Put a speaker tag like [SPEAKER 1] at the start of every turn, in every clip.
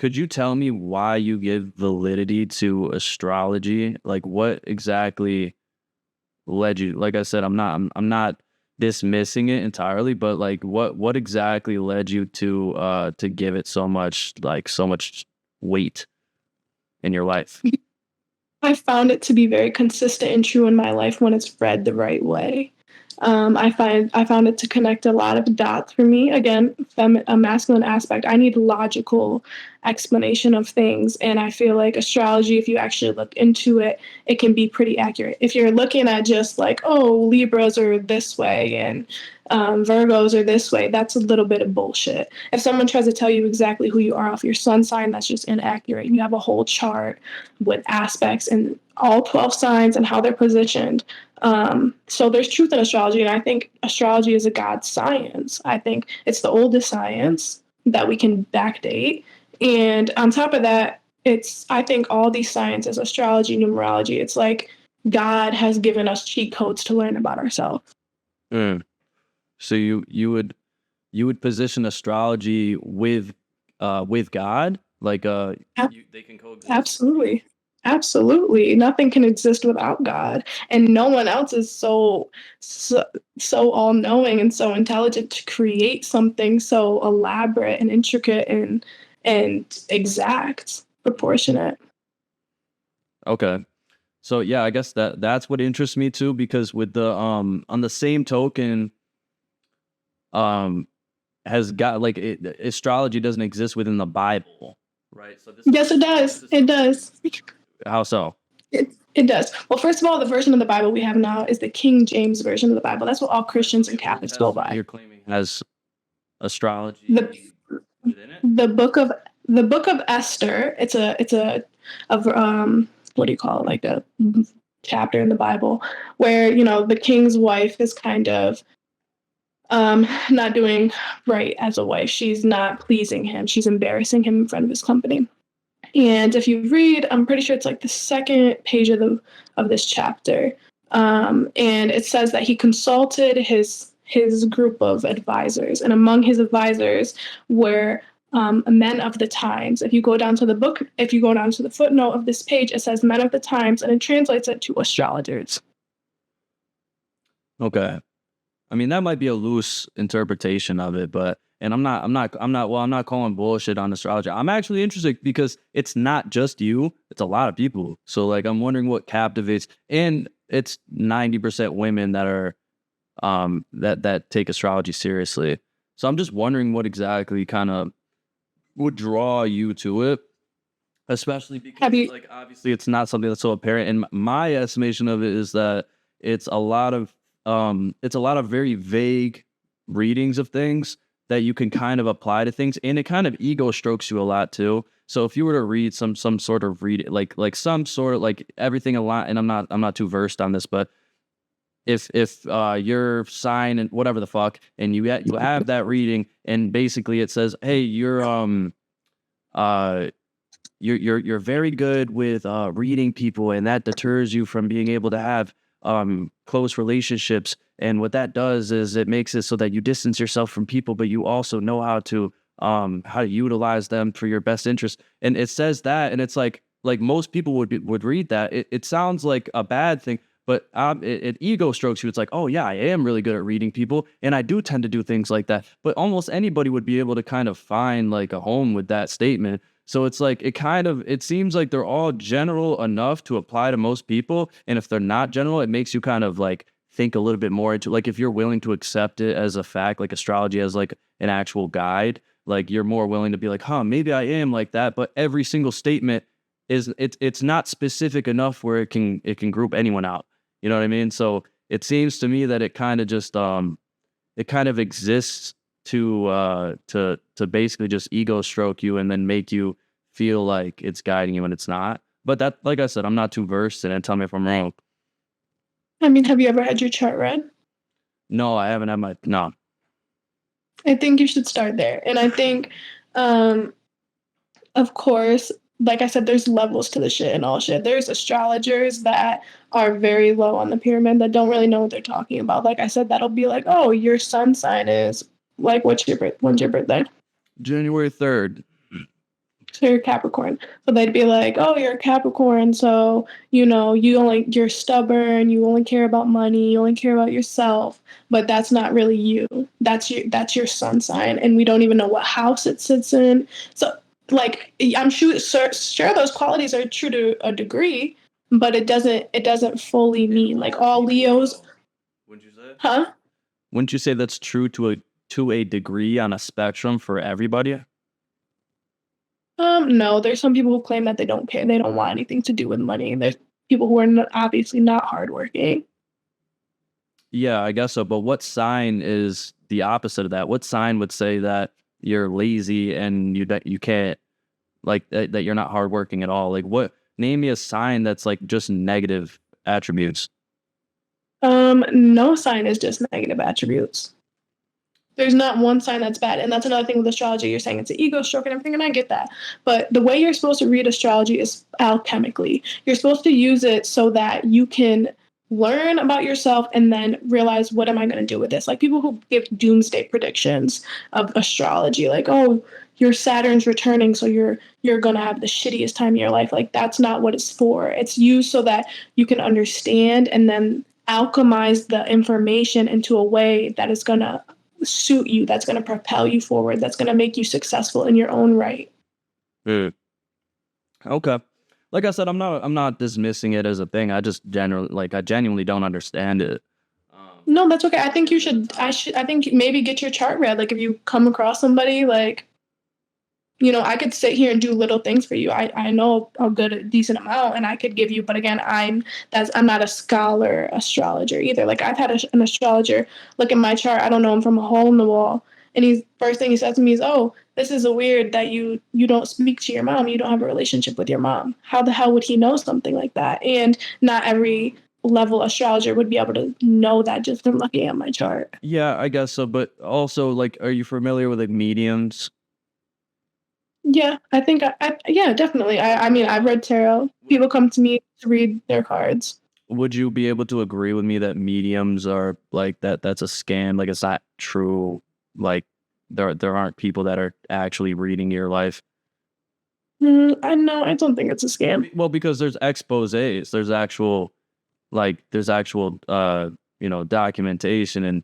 [SPEAKER 1] could you tell me why you give validity to astrology? Like, what exactly led you? Like I said, I'm not dismissing it entirely, but like, what exactly led you to give it so much weight in your life?
[SPEAKER 2] I found it to be very consistent and true in my life when it's read the right way. I found it to connect a lot of dots for me. Again, a masculine aspect. I need logical explanation of things, and I feel like astrology, if you actually look into it, it can be pretty accurate. If you're looking at just like, oh, Libras are this way and Virgos are this way, that's a little bit of bullshit. If someone tries to tell you exactly who you are off your sun sign, that's just inaccurate. You have a whole chart with aspects and all 12 signs and how they're positioned. So there's truth in astrology, and I think astrology is a god science. I think it's the oldest science that we can backdate. And on top of that, I think all these sciences, astrology, numerology, it's like God has given us cheat codes to learn about ourselves.
[SPEAKER 1] Mm. So you would position astrology with God, like they can coexist.
[SPEAKER 2] Absolutely. Absolutely. Nothing can exist without God. And no one else is so all knowing and so intelligent to create something so elaborate and intricate and exact, proportionate.
[SPEAKER 1] Okay. So yeah, I guess that's what interests me too, because with the on the same token, um has got like astrology doesn't exist within the Bible, right? So
[SPEAKER 2] Yes, it does.
[SPEAKER 1] this is
[SPEAKER 2] It
[SPEAKER 1] something.
[SPEAKER 2] does.
[SPEAKER 1] How so?
[SPEAKER 2] It does. Well, first of all, the version of the Bible we have now is the King James version of the Bible. That's what all
[SPEAKER 1] Right. So
[SPEAKER 2] Christians and
[SPEAKER 1] the Old
[SPEAKER 2] Catholics go
[SPEAKER 1] Testament
[SPEAKER 2] by.
[SPEAKER 1] you're claiming has
[SPEAKER 2] The
[SPEAKER 1] astrology within it.
[SPEAKER 2] the book of the book of Esther. It's a what do you call it? Like a chapter in the Bible where the king's wife is kind of not doing right as a wife. She's not pleasing him. She's embarrassing him in front of his company. And if you read, I'm pretty sure it's like the second page of this chapter, and it says that he consulted his group of advisors, and among his advisors were men of the times. If you go down to the footnote of this page, it says men of the times, and it translates it to astrologers.
[SPEAKER 1] Okay. I mean, that might be a loose interpretation of it, but and I'm not calling bullshit on astrology. I'm actually interested because it's not just you, it's a lot of people. So like I'm wondering what captivates, and it's 90% women that are that take astrology seriously. So I'm just wondering what exactly kind of would draw you to it, especially
[SPEAKER 2] Have
[SPEAKER 1] because
[SPEAKER 2] you
[SPEAKER 1] like obviously it's not something that's so apparent. And my estimation of it is that it's a lot of it's a lot of very vague readings of things that you can kind of apply to things, and it kind of ego strokes you a lot too. So if you were to read some sort of read like some sort of like everything a lot, and I'm not too versed on this, but if your sign and whatever the fuck, and you have that reading, and basically it says, hey, uh you're very good with reading people, and that deters you from being able to have close relationships. And what that does is it makes it so that you distance yourself from people, but you also know how to utilize them for your best interest. And it says that, and it's like most people would read that. It sounds like a bad thing, but it ego strokes you. It's like, oh yeah, I am really good at reading people, and I do tend to do things like that. But almost anybody would be able to kind of find like a home with that statement. So it's like it seems like they're all general enough to apply to most people. And if they're not general, it makes you kind of like think a little bit more into, like, if you're willing to accept it as a fact, like astrology as like an actual guide, like you're more willing to be like, huh, maybe I am like that. But every single statement it's not specific enough where it can group anyone out. You know what I mean? So it seems to me that it kind of just it kind of exists to basically just ego stroke you and then make you feel like it's guiding you when it's not. But that, like I said, I'm not too versed in it. Tell me if I'm wrong.
[SPEAKER 2] I mean, have you ever had your chart read?
[SPEAKER 1] No, I haven't had my no.
[SPEAKER 2] I think you should start there. And I think, um, of course, like I said, there's levels to the shit and all shit. There's astrologers that are very low on the pyramid that don't really know what they're talking about. Like I said, that'll be like, oh, your sun sign is like, when's your birthday?
[SPEAKER 1] January 3rd.
[SPEAKER 2] you're Capricorn. So they'd be like, "Oh, you're a Capricorn, so you're stubborn, you only care about money, you only care about yourself." But that's not really you. That's your sun sign, and we don't even know what house it sits in. So, like, I'm sure those qualities are true to a degree, but it doesn't fully mean like all Leos,
[SPEAKER 1] Wouldn't you say?
[SPEAKER 2] huh?
[SPEAKER 1] Wouldn't you say that's true to a degree on a spectrum for everybody?
[SPEAKER 2] No, there's some people who claim that they don't care. They don't want anything to do with money. There's people who are obviously not hardworking.
[SPEAKER 1] Yeah, I guess so. But what sign is the opposite of that? What sign would say that you're lazy and you can't like that you're not hardworking at all? Like what? Name me a sign that's like just negative attributes.
[SPEAKER 2] No sign is just negative attributes. There's not one sign that's bad. And that's another thing with astrology. You're saying it's an ego stroke and everything, and I get that. But the way you're supposed to read astrology is alchemically. You're supposed to use it so that you can learn about yourself and then realize, what am I going to do with this? Like people who give doomsday predictions of astrology, like, oh, your Saturn's returning, so you're gonna have the shittiest time of your life. Like that's not what it's for. It's used so that you can understand and then alchemize the information into a way that is gonna suit you, that's going to propel you forward, that's going to make you successful in your own right.
[SPEAKER 1] Mm, okay. Like I said, I'm not dismissing it as a thing. I genuinely don't understand it. Um,
[SPEAKER 2] No, that's okay. I think you should. I think maybe get your chart read. Like if you come across somebody, like I could sit here and do little things for you. I know a decent amount, and I could give you. But again, I'm not a scholar astrologer either. Like I've had an astrologer look at my chart. I don't know him from a hole in the wall, and he's first thing he says to me is, "Oh, this is a weird that you don't speak to your mom. You don't have a relationship with your mom. How the hell would he know something like that?" And not every level astrologer would be able to know that just from looking at my chart.
[SPEAKER 1] yeah, I guess so. But also, like, are you familiar with like mediums?
[SPEAKER 2] Yeah, I think yeah, definitely. I mean, I've read tarot. People come to me to read their cards.
[SPEAKER 1] Would you be able to agree with me that mediums are like that's a scam? Like it's not true. Like there aren't people that are actually reading your life.
[SPEAKER 2] I know. I don't think it's a scam.
[SPEAKER 1] Well, because there's exposés, there's actual documentation and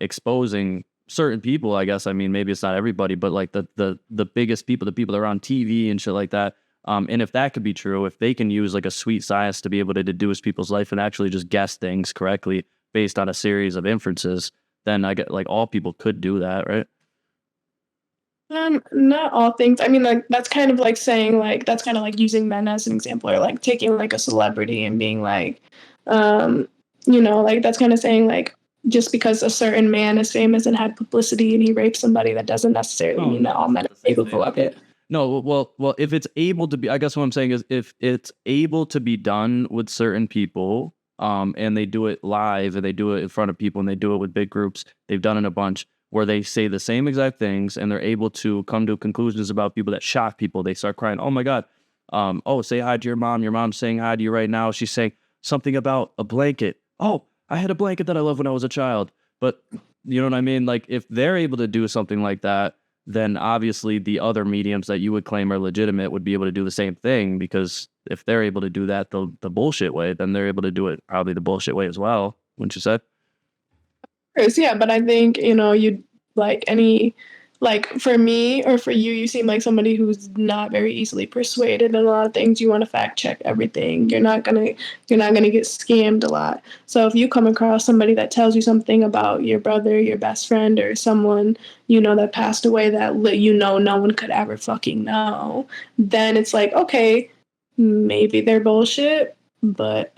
[SPEAKER 1] exposing certain people, I guess. I mean, maybe it's not everybody, but like the biggest people, the people that are on TV and shit like that. And if that could be true, if they can use like a sweet science to be able to deduce people's life and actually just guess things correctly based on a series of inferences, then I get like all people could do that, right?
[SPEAKER 2] Not all things. I mean, like that's kind of like saying like that's kind of like using men as an example, or like taking like a celebrity and being like, um, like that's kind of saying like just because a certain man is famous and had publicity and he raped somebody, that doesn't necessarily
[SPEAKER 1] Oh
[SPEAKER 2] mean that
[SPEAKER 1] no,
[SPEAKER 2] all
[SPEAKER 1] that's
[SPEAKER 2] men
[SPEAKER 1] not
[SPEAKER 2] are
[SPEAKER 1] the same thing.
[SPEAKER 2] capable
[SPEAKER 1] I
[SPEAKER 2] of
[SPEAKER 1] mean,
[SPEAKER 2] it.
[SPEAKER 1] no, well, if it's able to be, I guess what I'm saying is if it's able to be done with certain people, and they do it live and they do it in front of people and they do it with big groups, they've done it a bunch where they say the same exact things and they're able to come to conclusions about people that shock people. They start crying, "Oh my God, oh, say hi to your mom. Your mom's saying hi to you right now. She's saying something about a blanket. Oh, I had a blanket that I loved when I was a child." But you know what I mean? Like if they're able to do something like that, then obviously the other mediums that you would claim are legitimate would be able to do the same thing, because if they're able to do that the bullshit way, then they're able to do it probably the bullshit way as well, wouldn't you say?
[SPEAKER 2] Course, yeah, but I think, you like any like for me or for you, you seem like somebody who's not very easily persuaded in a lot of things. You want to fact check everything. You're not gonna get scammed a lot. So if you come across somebody that tells you something about your brother, your best friend, or someone that passed away that no one could ever fucking know, then it's like, okay, maybe they're bullshit, but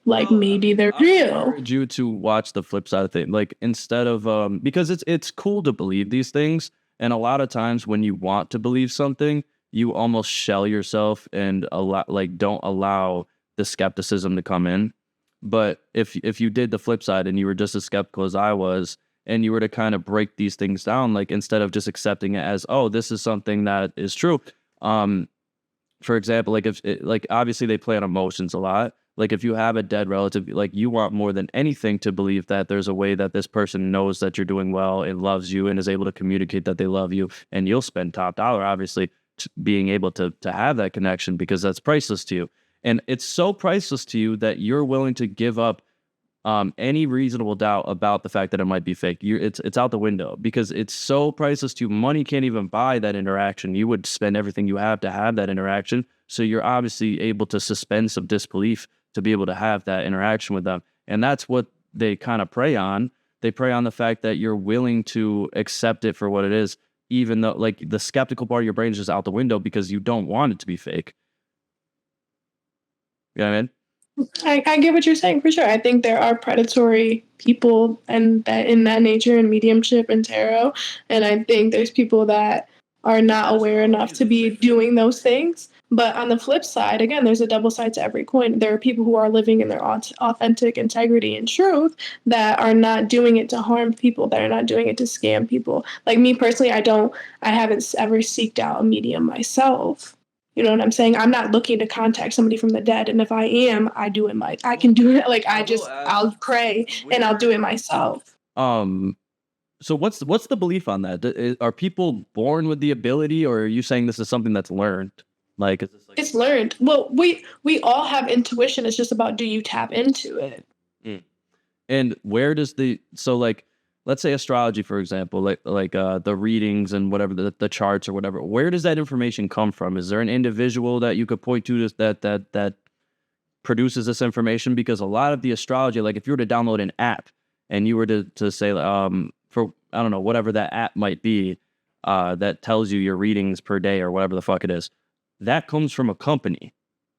[SPEAKER 2] like
[SPEAKER 1] Well,
[SPEAKER 2] maybe they're
[SPEAKER 1] I would
[SPEAKER 2] real.
[SPEAKER 1] encourage you to watch the flip side of things. Like instead of because it's cool to believe these things, and a lot of times when you want to believe something, you almost shell yourself and don't allow the skepticism to come in. But if you did the flip side and you were just as skeptical as I was, and you were to kind of break these things down, like instead of just accepting it as, oh, this is something that is true. Um, for example, like like obviously they play on emotions a lot. Like if you have a dead relative, like you want more than anything to believe that there's a way that this person knows that you're doing well and loves you and is able to communicate that they love you, and you'll spend top dollar, obviously, being able to have that connection, because that's priceless to you. And it's so priceless to you that you're willing to give up any reasonable doubt about the fact that it might be fake. It's out the window, because it's so priceless to you. Money can't even buy that interaction. You would spend everything you have to have that interaction. So you're obviously able to suspend some disbelief to be able to have that interaction with them. And that's what they kind of prey on. They prey on the fact that you're willing to accept it for what it is, even though like the skeptical part of your brain is just out the window because you don't want it to be fake. You know what I mean?
[SPEAKER 2] I get what you're saying for sure. I think there are predatory people and that in that nature in mediumship and tarot. And I think there's people that are not aware enough to be doing those things. But on the flip side, again, there's a double side to every coin. There are people who are living in their authentic integrity and truth that are not doing it to harm people, that are not doing it to scam people. Like me personally, I haven't ever seeked out a medium myself. You know what I'm saying? I'm not looking to contact somebody from the dead. And if I am, I can do it. Like I'll pray and I'll do it myself.
[SPEAKER 1] Um, so what's the belief on that? Are people born with the ability, or are you saying this is something that's learned? Like, is this like
[SPEAKER 2] It's learned. Well, we all have intuition. It's just about, do you tap into it?
[SPEAKER 1] Mm. And where does so like, let's say astrology, for example, like the readings and whatever, the charts or whatever, where does that information come from? Is there an individual that you could point to that produces this information? Because a lot of the astrology, like if you were to download an app and you were to say for I don't know, whatever that app might be, that tells you your readings per day or whatever the fuck it is, that comes from a company,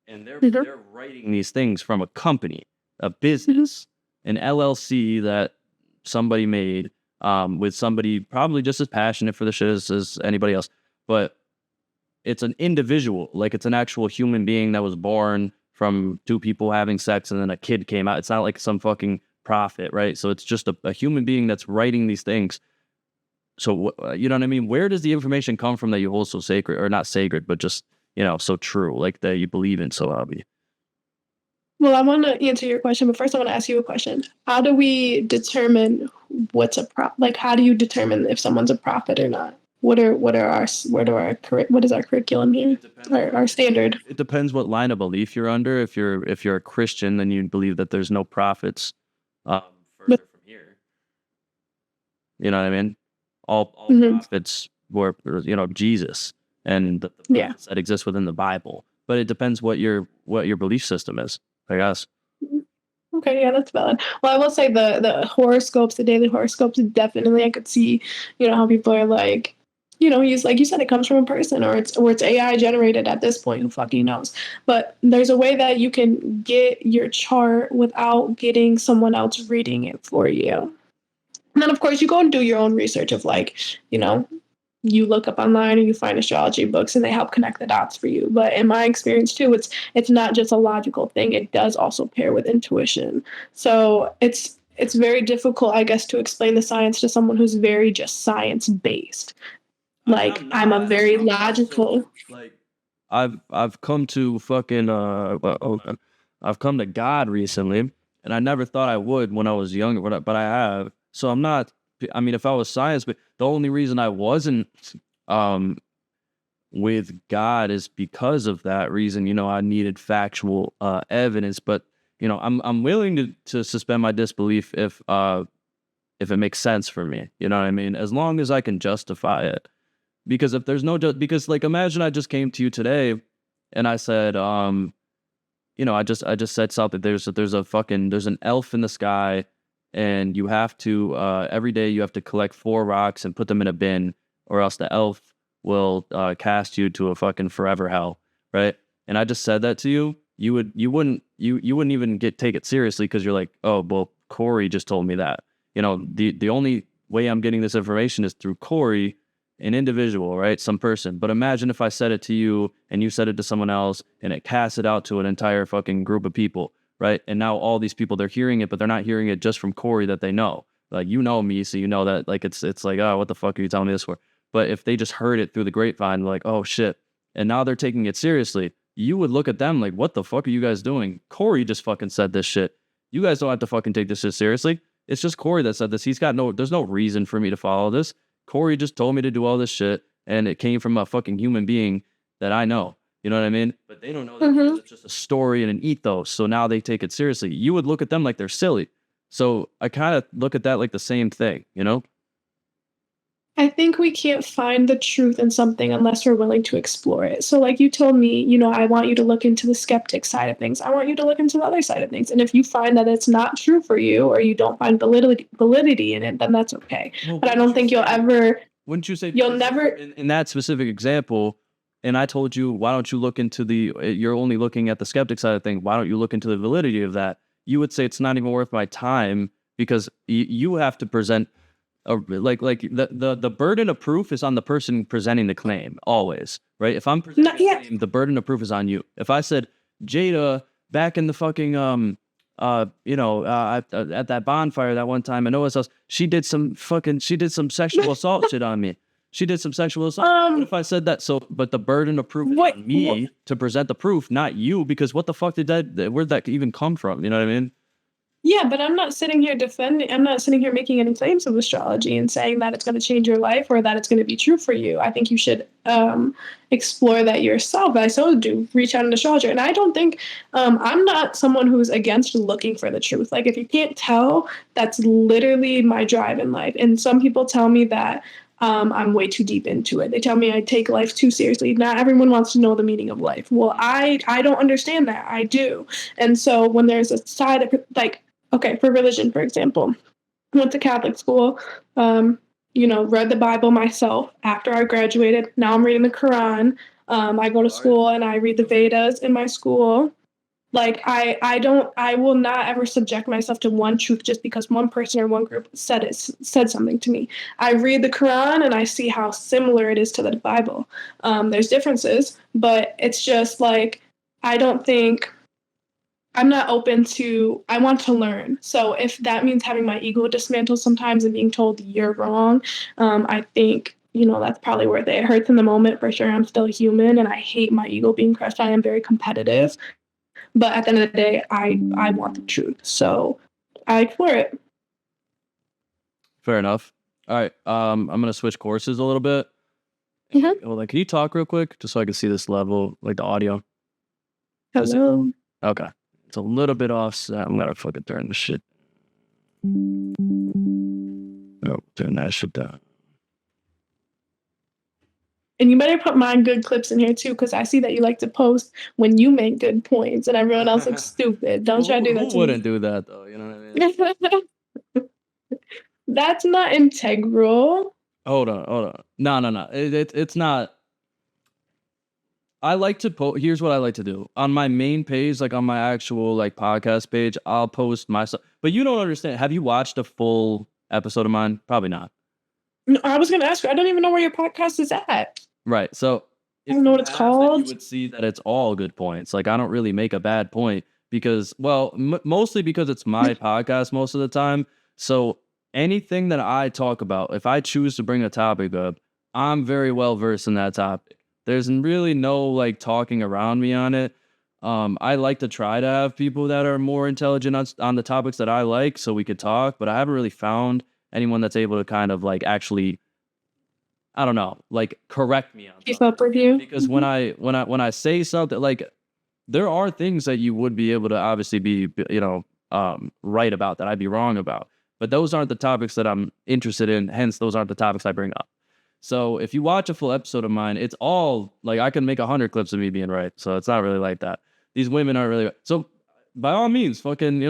[SPEAKER 1] and they're writing these things from a company, a business, an LLC that somebody made, with somebody probably just as passionate for the shit as anybody else. But it's an individual, like it's an actual human being that was born from two people having sex and then a kid came out. It's not like some fucking prophet, right? So it's just a human being that's writing these things. So you know what I mean? Where does the information come from that you hold so sacred, or not sacred, but just, so true, like that you believe in so heavily?
[SPEAKER 2] Well, I want to answer your question, but first I want to ask you a question. How do we determine what's a Like, how do you determine if someone's a prophet or not? What is our curriculum here? Our standard.
[SPEAKER 1] It depends what line of belief you're under. If you're a Christian, then you believe that there's no prophets further from here. You know what I mean? All prophets were, Jesus and the prophets that exist within the Bible. But it depends what your belief system is, I guess.
[SPEAKER 2] Okay, yeah, that's valid. Well, I will say the horoscopes, the daily horoscopes, definitely I could see, how people are like, use, like you said, it comes from a person, or it's AI generated at this point. Who fucking knows? But there's a way that you can get your chart without getting someone else reading it for you. And then, of course, you go and do your own research of like, you look up online or you find astrology books and they help connect the dots for you. But in my experience too, it's not just a logical thing. It does also pair with intuition. So it's very difficult, I guess, to explain the science to someone who's very just science based. Like I'm a very logical.
[SPEAKER 1] Like I've come to fucking I've come to God recently, and I never thought I would when I was younger, but I have. So I'm not. I mean, if I was science, but the only reason I wasn't with God is because of that reason. I needed factual evidence, but I'm willing to suspend my disbelief if it makes sense for me. You know what I mean? As long as I can justify it. Because if there's because like imagine I just came to you today and I said, I just said something. There's an elf in the sky, and you have to every day you have to collect 4 rocks and put them in a bin, or else the elf will cast you to a fucking forever hell, right? And I just said that to you. You wouldn't even take it seriously, because you're like, oh well, Corey just told me that. The only way I'm getting this information is through Corey, an individual, right? Some person. But imagine if I said it to you and you said it to someone else, and it casts it out to an entire fucking group of people, right? And now all these people, they're hearing it, but they're not hearing it just from Corey that they know. Like, you know me, so you know that, like, it's like, oh, what the fuck are you telling me this for? But if they just heard it through the grapevine, like, oh shit, and now they're taking it seriously, you would look at them like, what the fuck are you guys doing? Corey just fucking said this shit. You guys don't have to fucking take this shit seriously. It's just Corey that said this. There's no reason for me to follow this. Corey just told me to do all this shit, and it came from a fucking human being, that I know. You know what I mean? But they don't know that because
[SPEAKER 2] Mm-hmm.
[SPEAKER 1] it's just a story and an ethos. So now they take it seriously. You would look at them like they're silly. So I kind of look at that like the same thing, you know?
[SPEAKER 2] I think we can't find the truth in something unless we're willing to explore it. So, like you told me, I want you to look into the skeptic side of things. I want you to look into the other side of things. And if you find that it's not true for you or you don't find validity in it, then that's okay.
[SPEAKER 1] Well,
[SPEAKER 2] But I don't think
[SPEAKER 1] wouldn't you say
[SPEAKER 2] you'll
[SPEAKER 1] because
[SPEAKER 2] never,
[SPEAKER 1] in that specific example, and I told you, why don't you look into you're only looking at the skeptic side of things. Why don't you look into the validity of that? You would say it's not even worth my time because you have to present like the burden of proof is on the person presenting the claim always, right? If I'm presenting
[SPEAKER 2] not
[SPEAKER 1] a
[SPEAKER 2] yet.
[SPEAKER 1] claim, the burden of proof is on you. If I said Jada back in the fucking at that bonfire that one time in Noah's house, she did some sexual assault shit on me. She did some sexual assault. What
[SPEAKER 2] Um,
[SPEAKER 1] if I said that? So, but the burden of proof is
[SPEAKER 2] what,
[SPEAKER 1] on
[SPEAKER 2] what
[SPEAKER 1] me to present the proof, not you, because what the fuck where'd that even come from? You know what I mean?
[SPEAKER 2] Yeah, but I'm not sitting here making any claims of astrology and saying that it's going to change your life or that it's going to be true for you. I think you should explore that yourself. I so do reach out an astrologer. And I don't think, I'm not someone who's against looking for the truth. Like, if you can't tell, that's literally my drive in life. And some people tell me that I'm way too deep into it. They tell me I take life too seriously. Not everyone wants to know the meaning of life. Well, I don't understand that. I do. And so when there's a side of like, okay, for religion, for example, went to Catholic school, read the Bible myself after I graduated. Now I'm reading the Quran. I go to
[SPEAKER 1] All right.
[SPEAKER 2] school and I read the Vedas in my school. Like I will not ever subject myself to one truth just because one person or one group said something to me. I read the Quran and I see how similar it is to the Bible. There's differences, but it's just like I don't think I'm not open to, I want to learn. So if that means having my ego dismantled sometimes and being told you're wrong, I think, that's probably worth it. It hurts in the moment for sure. I'm still human and I hate my ego being crushed. I am very competitive. But at the end of the day, I want the truth. So I explore it.
[SPEAKER 1] Fair enough. All right. I'm gonna switch courses a little bit.
[SPEAKER 2] Mhm.
[SPEAKER 1] Hold on. Can you talk real quick, just so I can see this level, like the audio? Is it
[SPEAKER 2] Hello.
[SPEAKER 1] okay? It's a little bit off. So I'm gonna fucking turn the shit. Oh, turn that shit down.
[SPEAKER 2] And you better put my good clips in here too, because I see that you like to post when you make good points and everyone else looks stupid. Don't try to do that
[SPEAKER 1] Who
[SPEAKER 2] to me.
[SPEAKER 1] wouldn't do that though? You know what I mean?
[SPEAKER 2] That's not integral.
[SPEAKER 1] Hold on. No. It's not. I like to post. Here's what I like to do on my main page, like on my actual like podcast page. I'll post myself. But you don't understand. Have you watched a full episode of mine? Probably not.
[SPEAKER 2] No, I was going to ask you, I don't even know where your podcast is at.
[SPEAKER 1] Right. So
[SPEAKER 2] I
[SPEAKER 1] if
[SPEAKER 2] don't know
[SPEAKER 1] you
[SPEAKER 2] what it's
[SPEAKER 1] have, then you
[SPEAKER 2] called.
[SPEAKER 1] would see that it's all good points. Like I don't really make a bad point because, well, mostly because it's my podcast most of the time. So anything that I talk about, if I choose to bring a topic up, I'm very well versed in that topic. There's really no like talking around me on it. I like to try to have people that are more intelligent on the topics that I like so we could talk, but I haven't really found anyone that's able to kind of like actually I don't know, like correct me on
[SPEAKER 2] Keep
[SPEAKER 1] something.
[SPEAKER 2] up with you.
[SPEAKER 1] Because when I say something, like there are things that you would be able to obviously be right about that I'd be wrong about, but those aren't the topics that I'm interested in. Hence, those aren't the topics I bring up. So if you watch a full episode of mine, it's all like I can make 100 clips of me being right. So it's not really like that. These women aren't really so. By all means, fucking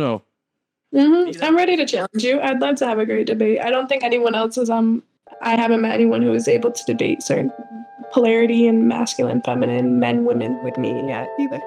[SPEAKER 2] I'm ready to challenge you. I'd love to have a great debate. I don't think anyone else is. I haven't met anyone who is able to debate certain polarity and masculine, feminine, men, women with me yet either.